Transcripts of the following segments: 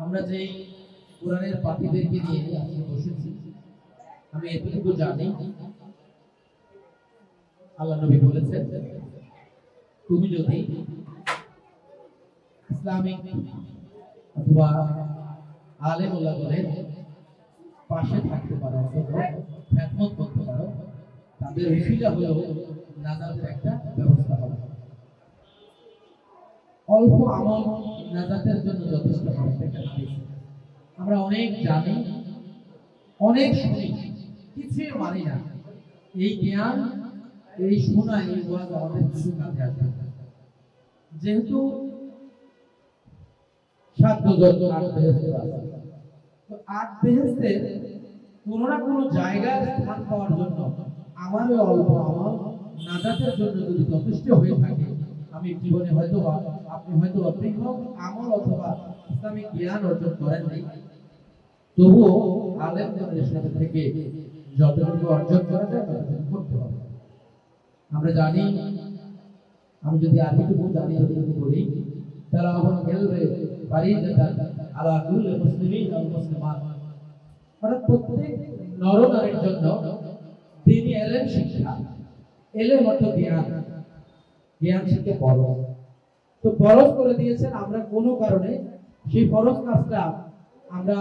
আমরা যে কোরআনের পাঠীদেরকে নিয়ে আজকে বসেছি, আমি এতটুকু জানি আল্লাহ নবী বলেছেন, তুমি যদি ইসলামিক অথবা আলেম ওলামাদের পাশে থাকতে পারো অথবা খেদমত করতে পারো, তাদের উসিলা হলেও নাজাতের একটা ব্যবস্থা হবে। অল্প আমল নাজাতের জন্য যথেষ্ট হবে। আমরা অনেক জানি, অনেক শুনি, কিছুই মানি না। এই জ্ঞান, এই শোনা, এই ওয়াজ আমাদের কিছু কাজে আসবে। যেহেতু 7 যত 8 বেহেশত আছে, তো 8 বেহেশতের কোনো না কোনো জায়গায় স্থান পাওয়ার জন্য আমারও অল্প আমল নাজাতের জন্য যদি যথেষ্ট হয়ে থাকে, আমি জীবনে হয়তো আপনি হয়তো বৃহৎ আমল অথবা ইসলামিক জ্ঞান অর্জন করেন নাই, তবুও আলেমদের সাথে থেকে যতটুকু অর্জন করা যায় ততটুকু করতে হবে। আমরা জানি, আমি যদি আরেকটু জানি যদি বলি, তারা আমার গেলবে ফারিদাতান আলা কুল্লি মুসলিমিন ওয়া মুসলিমাত, অর্থাৎ প্রত্যেক নর-নারীর জন্য দ্বীনি ইলম শিক্ষা, ইলম অর্থ জ্ঞান, জ্ঞান শিখে ফরজ। তো ফরজ করে দিয়েছেন, আমরা কোনো কারণে সেই ফরজ কাজটা আমরা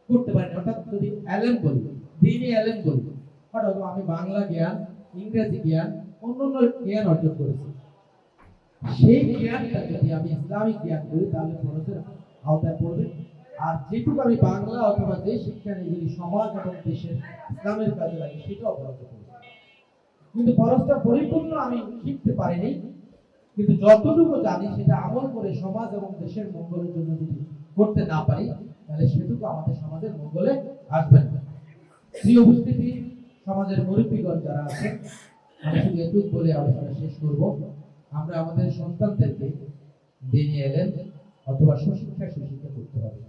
করতে পারি না। অর্থাৎ যদি ইলম বলি, দ্বীনি ইলম বলি, অর্থাৎ আমি বাংলা জ্ঞান, ইংরেজি জ্ঞান, অন্যান্য জ্ঞান অর্জন করেছি, সেই জ্ঞানটা যদি আমি ইসলামিক জ্ঞান করি তাহলে ফরজের আওতায় পড়বে। আর যেটুকু আমি বাংলা অথবা যে শিক্ষা নিয়ে যদি সমাজ এবং দেশের ইসলামের কাজে লাগে সেটাও ফরজে পড়বে। কিন্তু ফরজটা পরিপূর্ণ আমি শিখতে পারিনি, কিন্তু যতটুকু জানি সেটা আমল করে সমাজ এবং দেশের মঙ্গলের জন্য যদি করতে না পারি, তাহলে সেটুকু আমাদের সমাজের মঙ্গলে আসবে না। প্রিয় উপস্থিতি, সমাজের মুরব্বীগণ যারা আছেন, আমি শুধু এটুকু বলে আলোচনা শেষ করব। আমরা আমাদের সন্তানদেরকে দ্বীনি ইলম অথবা সুশিক্ষায় সুশিক্ষা করতে হবে।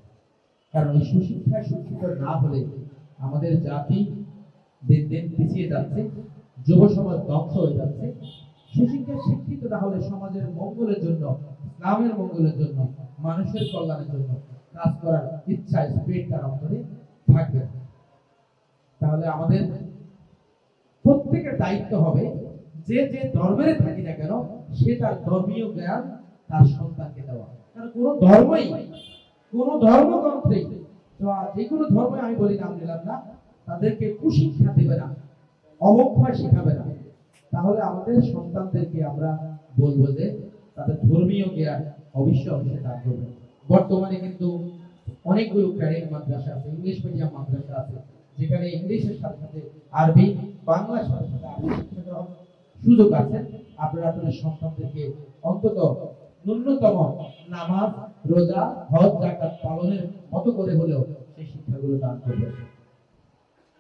কারণ এই সুশিক্ষায় শিক্ষিত না হলে আমাদের জাতি দিন দিন পিছিয়ে যাচ্ছে, যুব সমাজ ধ্বংস হয়ে যাচ্ছে। সুশিক্ষায় শিক্ষিত না হলে সমাজের মঙ্গলের জন্য, ইসলামের মঙ্গলের জন্য, মানুষের কল্যাণের জন্য কাজ করার ইচ্ছা, স্পিরিট তার অন্তরে থাকবে। তাহলে আমাদের প্রত্যেকের দায়িত্ব হবে, যে যে ধর্মের থাকি না কেন সে তার ধর্মীয় জ্ঞান তার সন্তানকে দেওয়া। কারণ কোনো ধর্মগ্রন্থেই, যে কোনো ধর্মে আমি বলি নাম নিলাম না, তাদেরকে কুশিক্ষা দেবে না, অবক্ষয় শেখাবে না। তাহলে আমাদের সন্তানদেরকে আমরা বলবো যে তাদের ধর্মীয় জ্ঞান অবশ্যই দান করবে। বর্তমানে কিন্তু অনেকগুলো ক্যাডেট মাদ্রাসা আছে, ইংলিশ মিডিয়াম মাদ্রাসা আছে, যেখানে ইংলিশের সাথে সাথে আরবি, বাংলার সাথে সাথে আরবি শিক্ষা দেওয়ার সুযোগ আছে। আপনারা আপনাদের সন্তানদেরকে অন্তত ন্যূনতম নামাজ, রোজা, হজ, যাকাত পালনের মতো করে হলেও সেই শিক্ষাগুলো দান করবেন।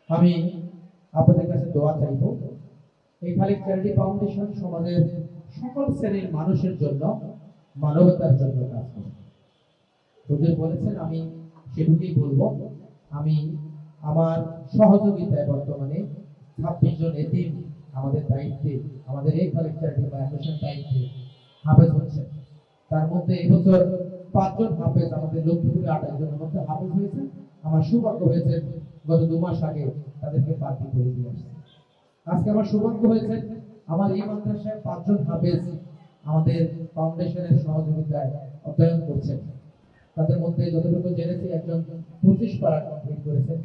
আমি আপনাদের কাছে দোয়া চাইব, এই খালিক চ্যারিটি ফাউন্ডেশন সমাজের সকল শ্রেণীর মানুষের জন্য, মানবতার জন্য কাজ করে। হুজুর বলেছেন, আমি সেটুকুই বলবো। আমি আমার সহযোগিতায় বর্তমানে 26 জন এতিম আমাদের দায়িত্বে, আমাদের এই খালিক চ্যারিটি ফাউন্ডেশন দায়িত্বে হাফেজ হচ্ছে। তার মধ্যে এবছর 5 জন হাফেজ আমাদের লক্ষ্মীপুরে 28 জনের মধ্যে হাফেজ হয়েছে। আমার সৌভাগ্য হয়েছে গত 2 মাস আগে তাদেরকে পার্টি করে দিয়ে আসছে। আজকে আমার সৌভাগ্য হয়েছে আমার এই মাদ্রাসায় 5 জন হাফেজ আমাদের ফাউন্ডেশনের সহযোগিতায় অধ্যয়ন করছেন। তাদের মধ্যে যতটুকু জেনেছি একজন 25 পারা কমপ্লিট করেছেন,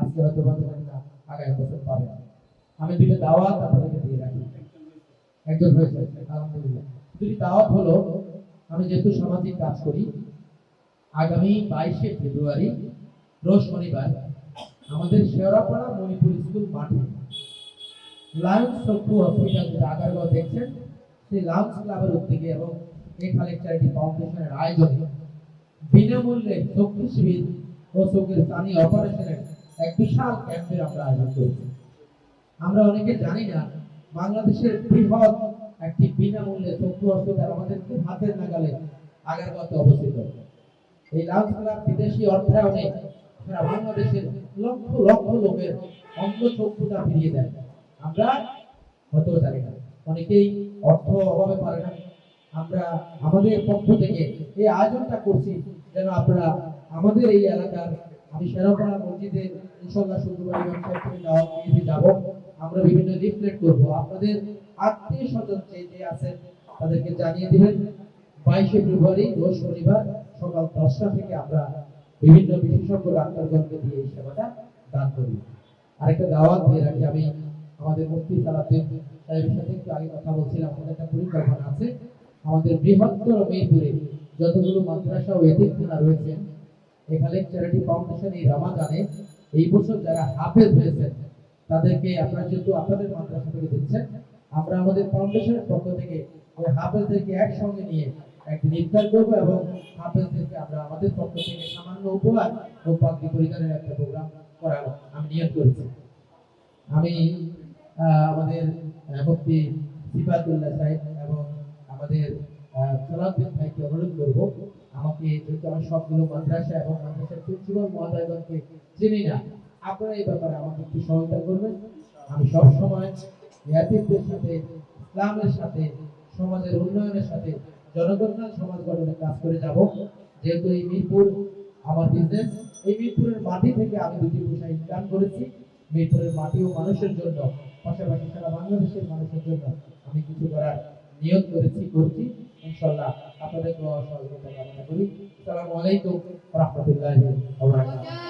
আজকে হয়তো বলতে না আগামী বছর পাবে। আমি 2টা দাওয়াত আপনাদেরকে দিয়ে রাখি, একজন হয়েছে আলহামদুলিল্লাহ। 2টি দাওয়াত হলো, আমি যেহেতু সামাজিক কাজ করি, আগামী 22শে ফেব্রুয়ারি রোজ শনিবার আমাদের শেওড়াপাড়া মণিপুর স্কুল মাঠে লায়ন্স চক্ষু হসপিটাল, যেটা আগারগাঁও দেখছেন, সেই লায়ন্স ক্লাবের উদ্যোগে এবং এই খালিক চ্যারিটি ফাউন্ডেশনের আয়োজনে বিনামূল্যে চক্ষু শিবির ও চোখের স্থানীয় অপারেশনের এক বিশাল ক্যাম্পের আমরা আয়োজন করেছি। আমরা অনেকে জানি না, বাংলাদেশের বৃহৎ একটি বিনামূল্যে চক্ষু হসপিটাল আমাদের খুব হাতের নাগালে আগারগাঁওতে অবস্থিত। এই লায়ন্স ক্লাব বিদেশি অর্থায়নে সারা বাংলাদেশের লক্ষ লক্ষ লোকের অন্ধ চক্ষুটা ফিরিয়ে দেয়। আমরা হয়তো জানি না, অনেকেই অর্থ অভাবে পারে না। আমরা আমাদের পক্ষ থেকে এই আয়োজনটা করছি যেন আপনারা আমাদের এই এলাকার আমি শেরাপাড়া মসজিদে ইনশাআল্লাহ শুক্রবার ইমাম সাহেব থেকে দাওয়াত নিয়ে যাব। আমরা বিভিন্ন লিফলেট করব, আপনাদের আত্মীয় স্বজন যে আছেন তাদেরকে জানিয়ে দিবেন। 22শে ফেব্রুয়ারি রোজ শনিবার সকাল 10টা থেকে আমরা বিভিন্ন বিশেষজ্ঞ ডাক্তারগণকে দিয়ে এই সেবাটা দান করি। আরেকটা দাওয়াত দিয়ে রাখি, আমি আমাদের মুফতি সালাউদ্দিন সাহেবের সাথে একটু আগে কথা বলছিলাম। আমাদের একটা পরিকল্পনা আছে, আমাদের বৃহত্তর মিরপুরে যতগুলো মাদ্রাসা ও এতিমখানা রয়েছে, এখানে চ্যারিটি ফাউন্ডেশন এই রমাদানে এই বছর যারা হাফেজ হয়েছেন তাদেরকে আপনারা যেহেতু আপনাদের মাদ্রাসা থেকে দিচ্ছেন, আমরা আমাদের ফাউন্ডেশনের পক্ষ থেকে ওই হাফেজদেরকে একসঙ্গে নিয়ে একদিন ইফতার করবো এবং হাফেজদেরকে আমরা আমাদের পক্ষ থেকে সামান্য উপহার ও পাগড়ি পরিধানের একটা প্রোগ্রাম করার আমি নিয়োগ করেছি। আমি আমাদের মুফতি সিফাতুল্লাহ সাহেব এবং আমাদের সালাউদ্দিন ভাইকে অনুরোধ করব, আমাকে যেহেতু আমি সবগুলো মাদ্রাসা এবং মাদ্রাসার প্রিন্সিপাল মহোদয়গণকে চিনি না, আপনারা এই ব্যাপারে আমাকে একটু সহায়তা করবেন। আমি সব সময় ইয়াতিমদের সাথে, ইসলামের সাথে, সমাজের উন্নয়নের সাথে, জনকল্যাণ সমাজ গঠনে কাজ করে যাব। যেহেতু এই মিরপুর আমার বিজনেস, এই মিরপুরের মাটি থেকে আমি 2টি পয়সা ইনকাম করেছি। মিরপুরের মাটি ও মানুষের জন্য, পাশাপাশি সারা বাংলাদেশের মানুষের জন্য আমি কিছু করার নিয়ত করছি ইনশাআল্লাহ। আপনাদের দোয়া সহযোগিতা কামনা করি। আসসালামু আলাইকুম ওয়া রাহমাতুল্লাহি ওয়া বারাকাতুহু।